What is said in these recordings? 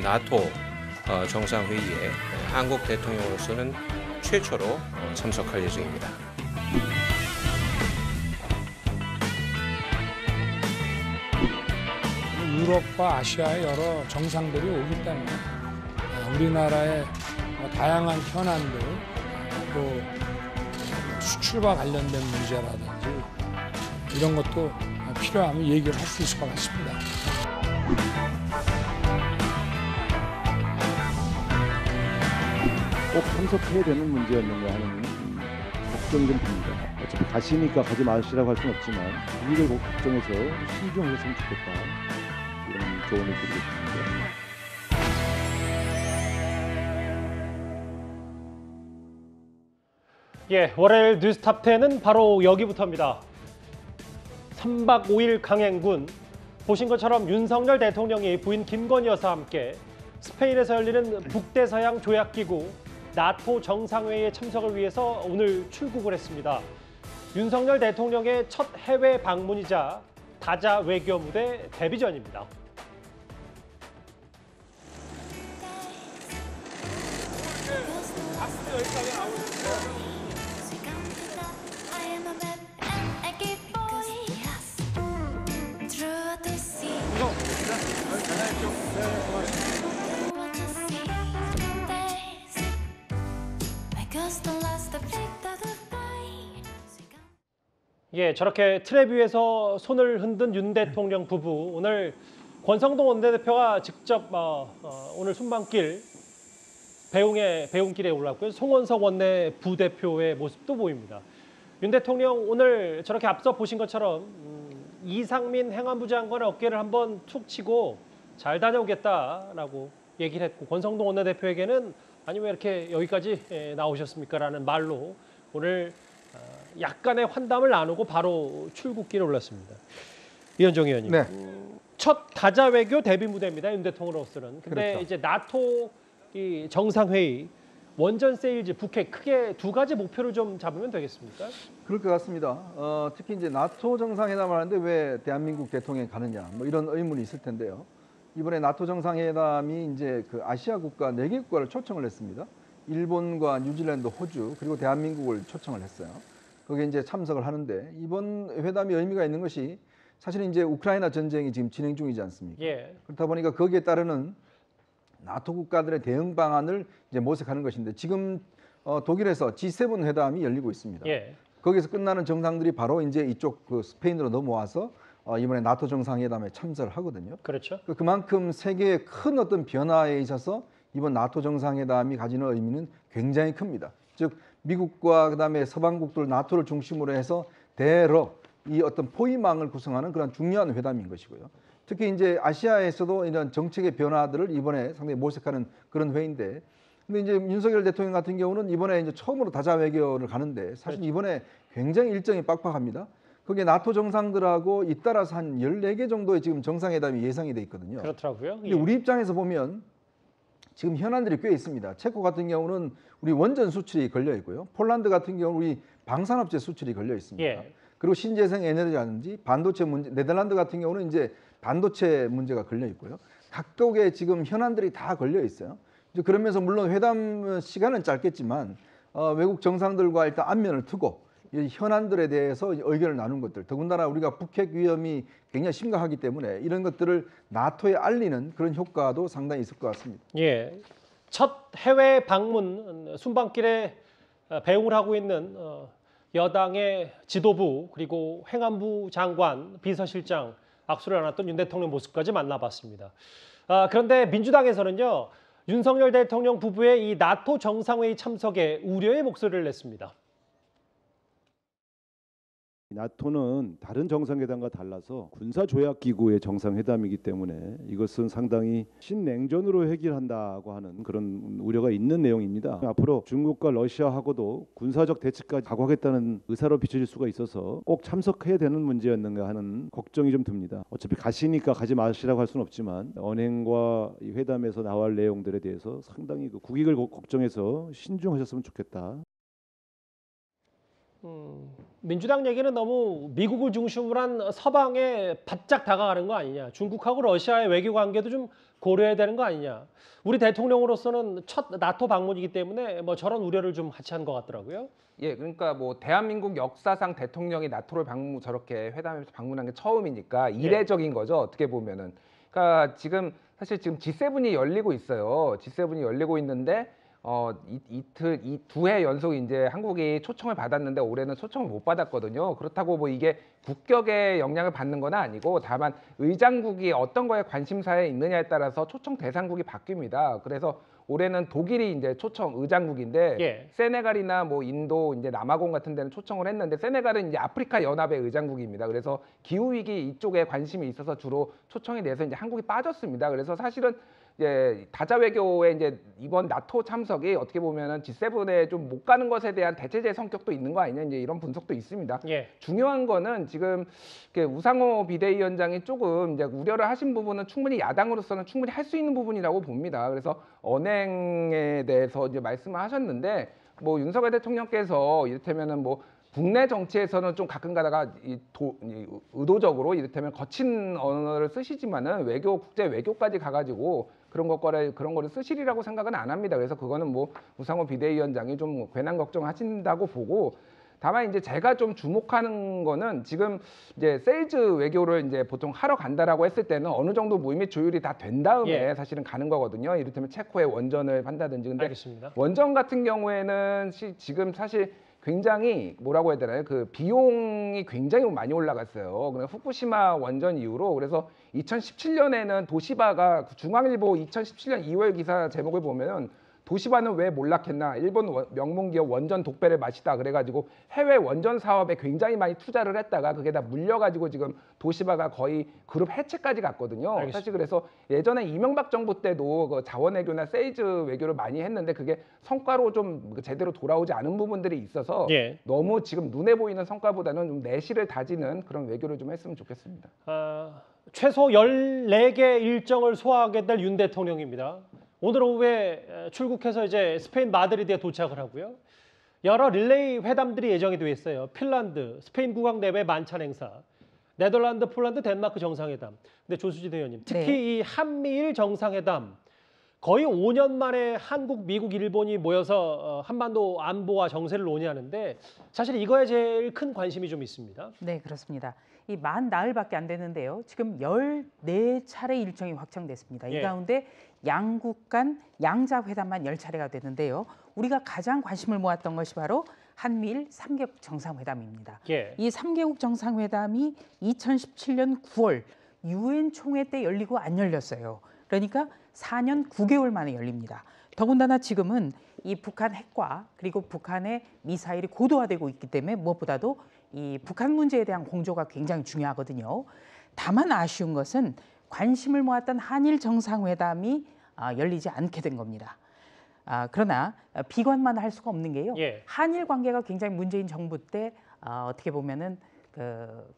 나토 정상회의에 한국 대통령으로서는 최초로 참석할 예정입니다. 유럽과 아시아의 여러 정상들이 오기 때문에 우리나라의 다양한 현안들, 또 수출과 관련된 문제라든지 이런 것도 필요하면 얘기를 할 수 있을 것 같습니다. 꼭 참석해야 되는 문제였는가 하는 걱정이 좀 듭니다. 어차피 가시니까 가지 마시라고 할 수는 없지만 우리를 걱정해서 신중하셨으면 좋겠다. 이런 조언을 드리고 싶습니다. 예, 월요일 뉴스탑 10은 바로 여기부터입니다. 3박 5일 강행군, 보신 것처럼 윤석열 대통령이 부인 김건희 여사와 함께 스페인에서 열리는 북대서양 조약기구 나토 정상회의에 참석을 위해서 오늘 출국을 했습니다. 윤석열 대통령의 첫 해외 방문이자 다자 외교 무대 데뷔 전입니다. 예, 저렇게 트랩 위에서 손을 흔든 윤 대통령 부부, 오늘 권성동 원내대표가 직접 오늘 순방길 배웅길에 올랐고요. 송원석 원내 부대표의 모습도 보입니다. 윤 대통령 오늘 저렇게 앞서 보신 것처럼 이상민 행안부 장관의 어깨를 한번 툭 치고 잘 다녀오겠다라고 얘기를 했고, 권성동 원내대표에게는 아니 왜 이렇게 여기까지 나오셨습니까? 라는 말로 오늘 약간의 환담을 나누고 바로 출국길에 올랐습니다. 이현정 의원님, 네. 첫 다자 외교 데뷔 무대입니다. 윤 대통령으로서는. 근데 그렇죠. 이제 나토 이 정상회의, 원전 세일즈, 북핵, 크게 두 가지 목표를 좀 잡으면 되겠습니까? 그럴 것 같습니다. 특히 이제 나토 정상회담을 하는데 왜 대한민국 대통령이 가느냐, 뭐 이런 의문이 있을 텐데요. 이번에 나토 정상회담이 이제 그 아시아 국가 4개 국가를 초청을 했습니다. 일본과 뉴질랜드, 호주, 그리고 대한민국을 초청을 했어요. 거기에 이제 참석을 하는데, 이번 회담이 의미가 있는 것이 사실은 이제 우크라이나 전쟁이 지금 진행 중이지 않습니까? 예. 그렇다 보니까 거기에 따르는 나토 국가들의 대응 방안을 이제 모색하는 것인데, 지금 독일에서 G7 회담이 열리고 있습니다. 예. 거기서 끝나는 정상들이 바로 이제 이쪽 그 스페인으로 넘어와서 이번에 나토 정상회담에 참석을 하거든요. 그렇죠. 그만큼 세계의 큰 어떤 변화에 있어서 이번 나토 정상회담이 가지는 의미는 굉장히 큽니다. 즉 미국과 그다음에 서방국들 나토를 중심으로 해서 대러 이 어떤 포위망을 구성하는 그런 중요한 회담인 것이고요. 특히 이제 아시아에서도 이런 정책의 변화들을 이번에 상당히 모색하는 그런 회의인데, 근데 이제 윤석열 대통령 같은 경우는 이번에 이제 처음으로 다자 외교를 가는데, 사실 이번에 굉장히 일정이 빡빡합니다. 거기에 나토 정상들하고 잇따라서 한 14개 정도의 지금 정상회담이 예상이 돼 있거든요. 그렇더라고요. 근데 우리 입장에서 보면 지금 현안들이 꽤 있습니다. 체코 같은 경우는 우리 원전 수출이 걸려 있고요. 폴란드 같은 경우는 우리 방산업체 수출이 걸려 있습니다. 예. 그리고 신재생 에너지라든지 반도체 문제, 네덜란드 같은 경우는 이제 반도체 문제가 걸려 있고요. 각국의 지금 현안들이 다 걸려 있어요. 이제 그러면서 물론 회담 시간은 짧겠지만 외국 정상들과 일단 안면을 트고 이 현안들에 대해서 의견을 나눈 것들, 더군다나 우리가 북핵 위험이 굉장히 심각하기 때문에 이런 것들을 나토에 알리는 그런 효과도 상당히 있을 것 같습니다. 예. 첫 해외 방문 순방길에 배웅을 하고 있는 여당의 지도부, 그리고 행안부 장관, 비서실장 악수를 나눴던 윤 대통령 모습까지 만나봤습니다. 그런데 민주당에서는요, 윤석열 대통령 부부의 이 나토 정상회의 참석에 우려의 목소리를 냈습니다. 나토는 다른 정상회담과 달라서 군사조약기구의 정상회담이기 때문에 이것은 상당히 신냉전으로 해결한다고 하는 그런 우려가 있는 내용입니다. 앞으로 중국과 러시아하고도 군사적 대치까지 각오하겠다는 의사로 비춰질 수가 있어서 꼭 참석해야 되는 문제였는가 하는 걱정이 좀 듭니다. 어차피 가시니까 가지 마시라고 할 수는 없지만 언행과 이 회담에서 나올 내용들에 대해서 상당히 그 국익을 걱정해서 신중하셨으면 좋겠다. 민주당 얘기는 너무 미국을 중심으로 한 서방에 바짝 다가가는 거 아니냐. 중국하고 러시아의 외교 관계도 좀 고려해야 되는 거 아니냐. 우리 대통령으로서는 첫 나토 방문이기 때문에 뭐 저런 우려를 좀 같이 한 것 같더라고요. 예, 그러니까 뭐 대한민국 역사상 대통령이 나토를 저렇게 회담에서 방문한 게 처음이니까 이례적인 거죠. 어떻게 보면은. 그러니까 사실 지금 G7이 열리고 있어요. G7이 열리고 있는데 이 두 해 연속 이제 한국이 초청을 받았는데 올해는 초청을 못 받았거든요. 그렇다고 뭐 이게 국격에 영향을 받는 건 아니고 다만 의장국이 어떤 거에 관심사에 있느냐에 따라서 초청 대상국이 바뀝니다. 그래서 올해는 독일이 이제 초청 의장국인데 예. 세네갈이나 뭐 인도 이제 남아공 같은 데는 초청을 했는데 세네갈은 이제 아프리카 연합의 의장국입니다. 그래서 기후 위기 이쪽에 관심이 있어서 주로 초청이 돼서 이제 한국이 빠졌습니다. 그래서 사실은 이제 다자 외교의 이제 이번 나토 참석이 어떻게 보면은 G7에 좀 못 가는 것에 대한 대체제 성격도 있는 거 아니냐 이제 이런 분석도 있습니다. 예. 중요한 거는 지금 우상호 비대위원장이 조금 이제 우려를 하신 부분은 충분히 야당으로서는 충분히 할 수 있는 부분이라고 봅니다. 그래서 언행에 대해서 이제 말씀을 하셨는데 뭐 윤석열 대통령께서 이를테면은 뭐 국내 정치에서는 좀 가끔 가다가 의도적으로 이를테면 거친 언어를 쓰시지만은 국제 외교까지 가가지고 그런 거를 쓰시리라고 생각은 안 합니다. 그래서 그거는 뭐 우상호 비대위원장이 좀 괜한 걱정하신다고 보고 다만 이제 제가 좀 주목하는 거는 지금 이제 세일즈 외교를 이제 보통 하러 간다라고 했을 때는 어느 정도 물밑 조율이 다 된 다음에 사실은 가는 거거든요. 이를테면 체코의 원전을 한다든지. 근데 알겠습니다. 원전 같은 경우에는 지금 사실 굉장히 뭐라고 해야 되나요? 그 비용이 굉장히 많이 올라갔어요. 그러니까 후쿠시마 원전 이후로. 그래서 2017년에는 도시바가 중앙일보 2017년 2월 기사 제목을 보면 도시바는 왜 몰락했나? 일본 명문기업 원전 독배를 마시다 그래가지고 해외 원전 사업에 굉장히 많이 투자를 했다가 그게 다 물려가지고 지금 도시바가 거의 그룹 해체까지 갔거든요. 알겠습니다. 사실 그래서 예전에 이명박 정부 때도 그 자원외교나 세일즈 외교를 많이 했는데 그게 성과로 좀 제대로 돌아오지 않은 부분들이 있어서 예. 너무 지금 눈에 보이는 성과보다는 좀 내실을 다지는 그런 외교를 좀 했으면 좋겠습니다. 최소 14개 일정을 소화하게 될 윤 대통령입니다. 오늘 오후에 출국해서 이제 스페인 마드리드에 도착을 하고요. 여러 릴레이 회담들이 예정이 되어 있어요. 핀란드, 스페인 국왕 내외 만찬 행사, 네덜란드, 폴란드, 덴마크 정상회담. 근데 조수진 의원님, 특히 네. 이 한미일 정상회담 거의 5년 만에 한국, 미국, 일본이 모여서 한반도 안보와 정세를 논의하는데 사실 이거에 제일 큰 관심이 좀 있습니다. 네, 그렇습니다. 이 만 나흘밖에 안 됐는데요. 지금 14차례 일정이 확정됐습니다. 예. 이 가운데 양국 간 양자회담만 10차례가 됐는데요. 우리가 가장 관심을 모았던 것이 바로 한미일 3개국 정상회담입니다. 예. 이 3개국 정상회담이 2017년 9월 UN 총회 때 열리고 안 열렸어요. 그러니까 4년 9개월 만에 열립니다. 더군다나 지금은 이 북한 핵과 그리고 북한의 미사일이 고도화되고 있기 때문에 무엇보다도 이 북한 문제에 대한 공조가 굉장히 중요하거든요. 다만 아쉬운 것은 관심을 모았던 한일 정상회담이 열리지 않게 된 겁니다. 그러나 비관만 할 수가 없는 게요. 예. 한일 관계가 굉장히 문재인 정부 때 어떻게 보면은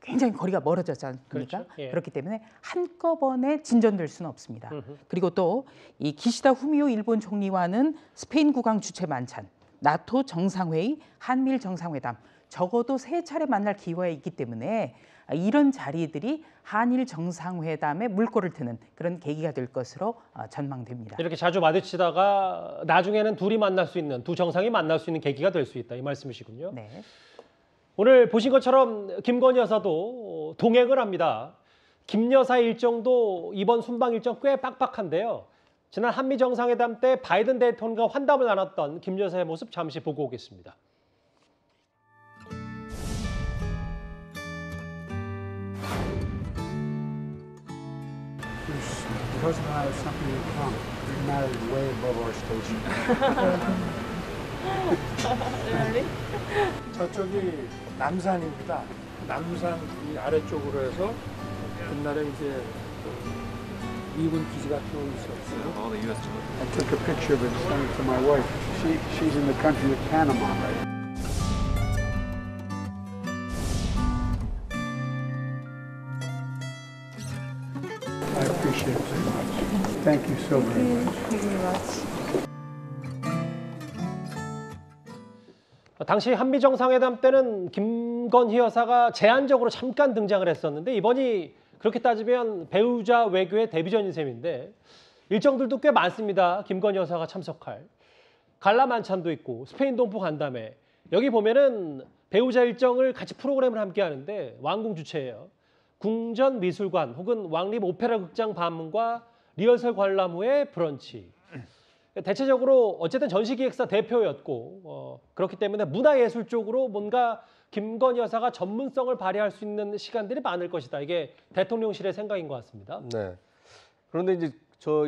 굉장히 거리가 멀어졌지 않습니까? 그렇죠. 예. 그렇기 때문에 한꺼번에 진전될 수는 없습니다. 음흠. 그리고 또 이 기시다 후미오 일본 총리와는 스페인 국왕 주최 만찬, 나토 정상회의, 한미일 정상회담 적어도 3차례 만날 기회가 있기 때문에 이런 자리들이 한일 정상회담에 물꼬를 트는 그런 계기가 될 것으로 전망됩니다. 이렇게 자주 마주치다가 나중에는 둘이 만날 수 있는, 두 정상이 만날 수 있는 계기가 될 수 있다 이 말씀이시군요. 네. 오늘 보신 것처럼 김건희 여사도 동행을 합니다. 김 여사의 일정도 이번 순방 일정 꽤 빡빡한데요. 지난 한미 정상회담 때 바이든 대통령과 환담을 나눴던 김 여사의 모습 잠시 보고 오겠습니다. President and I have something in common. You're married way above our station. 저쪽이 남산입니다. 남산 이 아래쪽으로 해서 옛날에 이제 미군 기지가 또 있었어요. I took a picture of it and sent it to my wife. She's in the country of Panama right now. I appreciate it very much. Thank you so very much. 당시 한미 정상회담 때는 김건희 여사가 제한적으로 잠깐 등장을 했었는데 이번이 그렇게 따지면 배우자 외교의 데뷔전인 셈인데 일정들도 꽤 많습니다. 김건희 여사가 참석할. 갈라 만찬도 있고 스페인 동포 간담회. 여기 보면은 배우자 일정을 같이 프로그램을 함께 하는데 왕궁 주최예요. 궁전 미술관 혹은 왕립 오페라 극장 방문과 리허설 관람 후에 브런치. 대체적으로 어쨌든 전시기획사 대표였고 그렇기 때문에 문화예술 쪽으로 뭔가 김건희 여사가 전문성을 발휘할 수 있는 시간들이 많을 것이다. 이게 대통령실의 생각인 것 같습니다. 네. 그런데 이제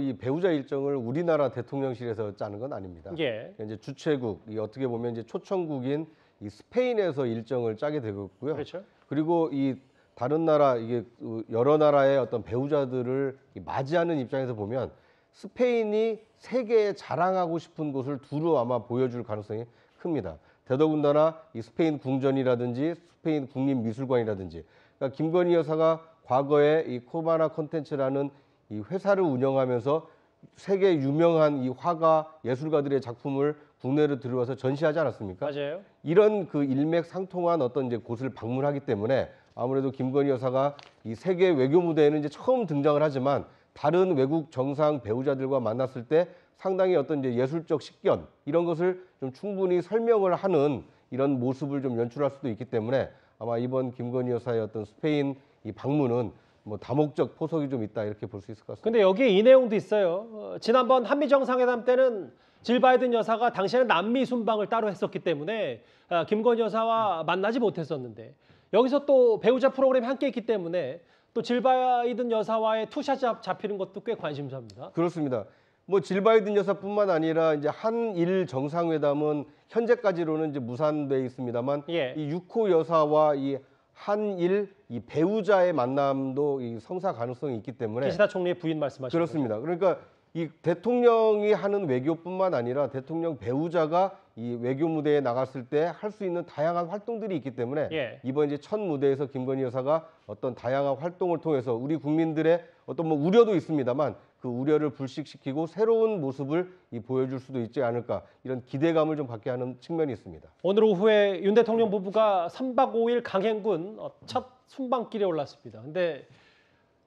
이 배우자 일정을 우리나라 대통령실에서 짜는 건 아닙니다. 예. 이제 주최국, 어떻게 보면 이제 초청국인 이 스페인에서 일정을 짜게 되겠고요. 그렇죠. 그리고 이 다른 나라, 이게 여러 나라의 어떤 배우자들을 맞이하는 입장에서 보면 스페인이 세계에 자랑하고 싶은 곳을 두루 아마 보여줄 가능성이 큽니다. 더더군다나 이 스페인 궁전이라든지 스페인 국립미술관이라든지, 그러니까 김건희 여사가 과거에 이 코바나 콘텐츠라는 이 회사를 운영하면서 세계 유명한 이 화가 예술가들의 작품을 국내로 들어와서 전시하지 않았습니까? 맞아요. 이런 그 일맥상통한 어떤 이제 곳을 방문하기 때문에 아무래도 김건희 여사가 이 세계 외교 무대에는 이제 처음 등장을 하지만 다른 외국 정상 배우자들과 만났을 때 상당히 어떤 이제 예술적 식견 이런 것을 좀 충분히 설명을 하는 이런 모습을 좀 연출할 수도 있기 때문에 아마 이번 김건희 여사의 어떤 스페인 이 방문은 뭐 다목적 포석이 좀 있다 이렇게 볼 수 있을 것 같습니다. 근데 여기에 이 내용도 있어요. 지난번 한미 정상회담 때는 질 바이든 여사가 당시에는 남미 순방을 따로 했었기 때문에 김건희 여사와 만나지 못했었는데 여기서 또 배우자 프로그램이 함께 있기 때문에 또 질 바이든 여사와의 투샷 잡히는 것도 꽤 관심사입니다. 그렇습니다. 뭐 질 바이든 여사뿐만 아니라 이제 한일 정상회담은 현재까지로는 이제 무산돼 있습니다만 예. 이 유코 여사와 이 한일 이 배우자의 만남도 이 성사 가능성이 있기 때문에 기시다 총리의 부인 말씀하시는 그렇습니다. 그러니까 이 대통령이 하는 외교뿐만 아니라 대통령 배우자가 이 외교 무대에 나갔을 때 할 수 있는 다양한 활동들이 있기 때문에 예. 이번 이제 첫 무대에서 김건희 여사가 어떤 다양한 활동을 통해서 우리 국민들의 어떤 뭐 우려도 있습니다만 그 우려를 불식시키고 새로운 모습을 보여줄 수도 있지 않을까 이런 기대감을 좀 갖게 하는 측면이 있습니다. 오늘 오후에 윤 대통령 부부가 3박 5일 강행군 첫 순방길에 올랐습니다. 근데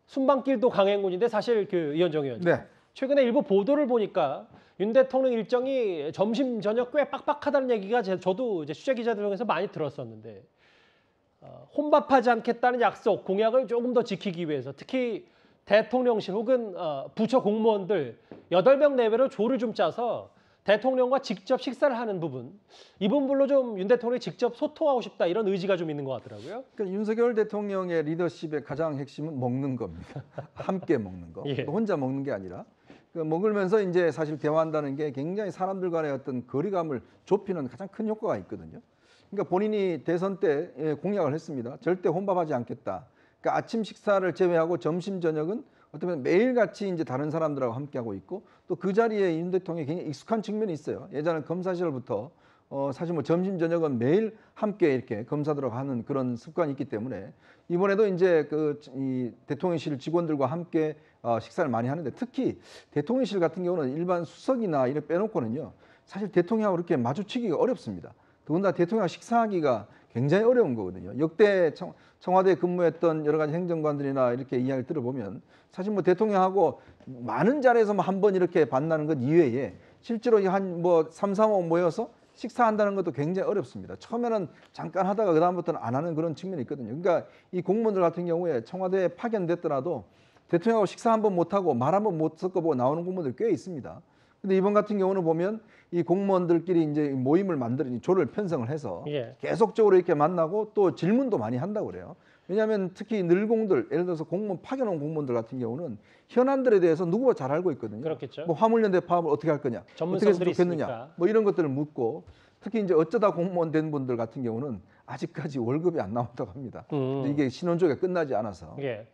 순방길도 강행군인데 사실 그 이현정 의원님 네. 최근에 일부 보도를 보니까 윤 대통령 일정이 점심 저녁 꽤 빡빡하다는 얘기가 저도 이제 취재 기자들 중에서 많이 들었었는데 혼밥하지 않겠다는 약속 공약을 조금 더 지키기 위해서 특히 대통령실 혹은 부처 공무원들 8명 내외로 조를 좀 짜서 대통령과 직접 식사를 하는 부분 이 부분으로 좀 윤 대통령이 직접 소통하고 싶다 이런 의지가 좀 있는 것 같더라고요. 그러니까 윤석열 대통령의 리더십의 가장 핵심은 먹는 겁니다. 함께 먹는 거. 예. 혼자 먹는 게 아니라 먹으면서 이제 사실 대화한다는 게 굉장히 사람들 간의 어떤 거리감을 좁히는 가장 큰 효과가 있거든요. 그러니까 본인이 대선 때 공약을 했습니다. 절대 혼밥하지 않겠다. 그러니까 아침 식사를 제외하고 점심 저녁은 어떻게 보면 매일같이 이제 다른 사람들하고 함께하고 있고 또 그 자리에 윤 대통령이 굉장히 익숙한 측면이 있어요. 예전에 검사 시절부터 사실 뭐 점심 저녁은 매일 함께 이렇게 검사들하고 하는 그런 습관이 있기 때문에 이번에도 이제 이 대통령실 직원들과 함께 식사를 많이 하는데 특히 대통령실 같은 경우는 일반 수석이나 이를 빼놓고는요 사실 대통령하고 이렇게 마주치기가 어렵습니다. 더군다나 대통령하고 식사하기가 굉장히 어려운 거거든요. 역대 청와대에 근무했던 여러 가지 행정관들이나 이렇게 이야기를 들어보면 사실 뭐 대통령하고 많은 자리에서 한 번 이렇게 만나는 것 이외에 실제로 한 뭐 3, 4호 모여서 식사한다는 것도 굉장히 어렵습니다. 처음에는 잠깐 하다가 그다음부터는 안 하는 그런 측면이 있거든요. 그러니까 이 공무원들 같은 경우에 청와대에 파견됐더라도 대통령하고 식사 한 번 못하고 말 한 번 못 섞어보고 나오는 공무원들 꽤 있습니다. 근데 이번 같은 경우는 보면 이 공무원들끼리 이제 모임을 만들어 조를 편성을 해서 예. 계속적으로 이렇게 만나고 또 질문도 많이 한다고 그래요. 왜냐하면 특히 늘공들, 예를 들어서 공무원 파견 온 공무원들 같은 경우는 현안들에 대해서 누구보다 잘 알고 있거든요. 그렇겠죠. 뭐 화물연대 파업을 어떻게 할 거냐, 어떻게 전문성들이 했으면 좋겠느냐, 있으니까. 뭐 이런 것들을 묻고 특히 이제 어쩌다 공무원 된 분들 같은 경우는 아직까지 월급이 안 나온다고 합니다. 근데 이게 신혼조가 끝나지 않아서. 예.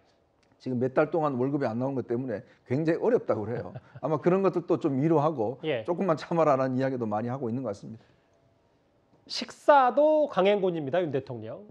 지금 몇 달 동안 월급이 안 나온 것 때문에 굉장히 어렵다고 그래요. 아마 그런 것들도 좀 위로하고 예. 조금만 참아라라는 이야기도 많이 하고 있는 것 같습니다. 식사도 강행군입니다, 윤 대통령.